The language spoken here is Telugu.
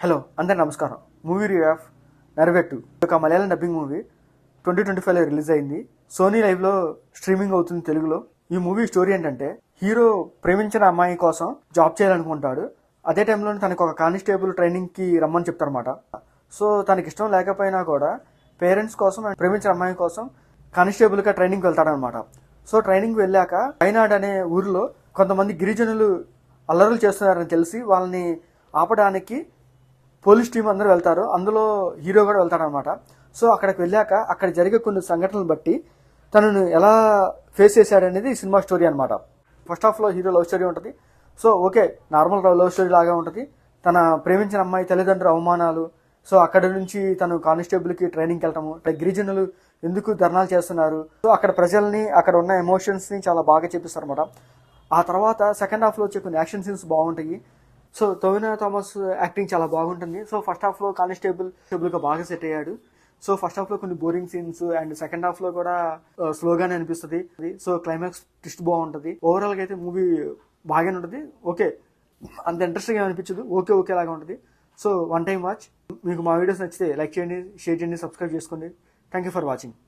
హలో అందరి నమస్కారం. మూవీ రివ్యూ ఆఫ్ నరవేట్టు ఒక మలయాళం డబ్బింగ్ మూవీ 2025లో రిలీజ్ అయింది. సోనీ లైవ్లో స్ట్రీమింగ్ అవుతుంది తెలుగులో. ఈ మూవీ స్టోరీ ఏంటంటే, హీరో ప్రేమించిన అమ్మాయి కోసం జాబ్ చేయాలనుకుంటాడు. అదే టైంలో తనకు ఒక కానిస్టేబుల్ ట్రైనింగ్కి రమ్మని చెప్తారన్నమాట. సో తనకి ఇష్టం లేకపోయినా కూడా పేరెంట్స్ కోసం అండ్ ప్రేమించిన అమ్మాయి కోసం కానిస్టేబుల్గా ట్రైనింగ్కి వెళ్తాడనమాట. సో ట్రైనింగ్ వెళ్ళాక వైనాడ్ అనే ఊరిలో కొంతమంది గిరిజనులు అల్లరులు చేస్తున్నారని తెలిసి వాళ్ళని ఆపడానికి పోలీస్ టీం అందరూ వెళ్తారు. అందులో హీరో కూడా వెళ్తాడనమాట. సో అక్కడికి వెళ్ళాక అక్కడ జరిగే కొన్ని సంఘటనలు బట్టి తనను ఎలా ఫేస్ చేశాడనేది ఈ సినిమా స్టోరీ అనమాట. ఫస్ట్ హాఫ్లో హీరో లవ్ స్టోరీ ఉంటుంది. So okay, normal love story లాగా ఉంటుంది. తన ప్రేమించిన అమ్మాయి తల్లిదండ్రుల అవమానాలు, సో అక్కడ నుంచి తను కానిస్టేబుల్కి ట్రైనింగ్కి వెళ్ళటము, గిరిజనులు ఎందుకు ధర్నాలు చేస్తున్నారు, సో అక్కడ ప్రజల్ని అక్కడ ఉన్న ఎమోషన్స్ని చాలా బాగా చూపిస్తారు అనమాట. ఆ తర్వాత సెకండ్ హాఫ్లో వచ్చే కొన్ని యాక్షన్ సీన్స్ బాగుంటాయి. సో టొవినో థామస్ యాక్టింగ్ చాలా బాగుంటుంది. సో ఫస్ట్ హాఫ్లో కానిస్టేబుల్గా బాగా సెట్ అయ్యాడు. సో ఫస్ట్ హాఫ్లో కొన్ని బోరింగ్ సీన్స్ అండ్ సెకండ్ హాఫ్లో కూడా స్లోగానే అనిపిస్తుంది. సో క్లైమాక్స్ ట్విస్ట్ బాగుంటుంది. ఓవరాల్గా అయితే మూవీ బాగానే ఉంటుంది. ఓకే, అంత ఇంట్రెస్టింగ్ అనిపించదు, ఓకే లాగా ఉంటుంది. So one time watch. మీకు మా వీడియోస్ నచ్చితే లైక్ చేయండి, షేర్ చేయండి, సబ్స్క్రైబ్ చేసుకోండి. Thank you for watching.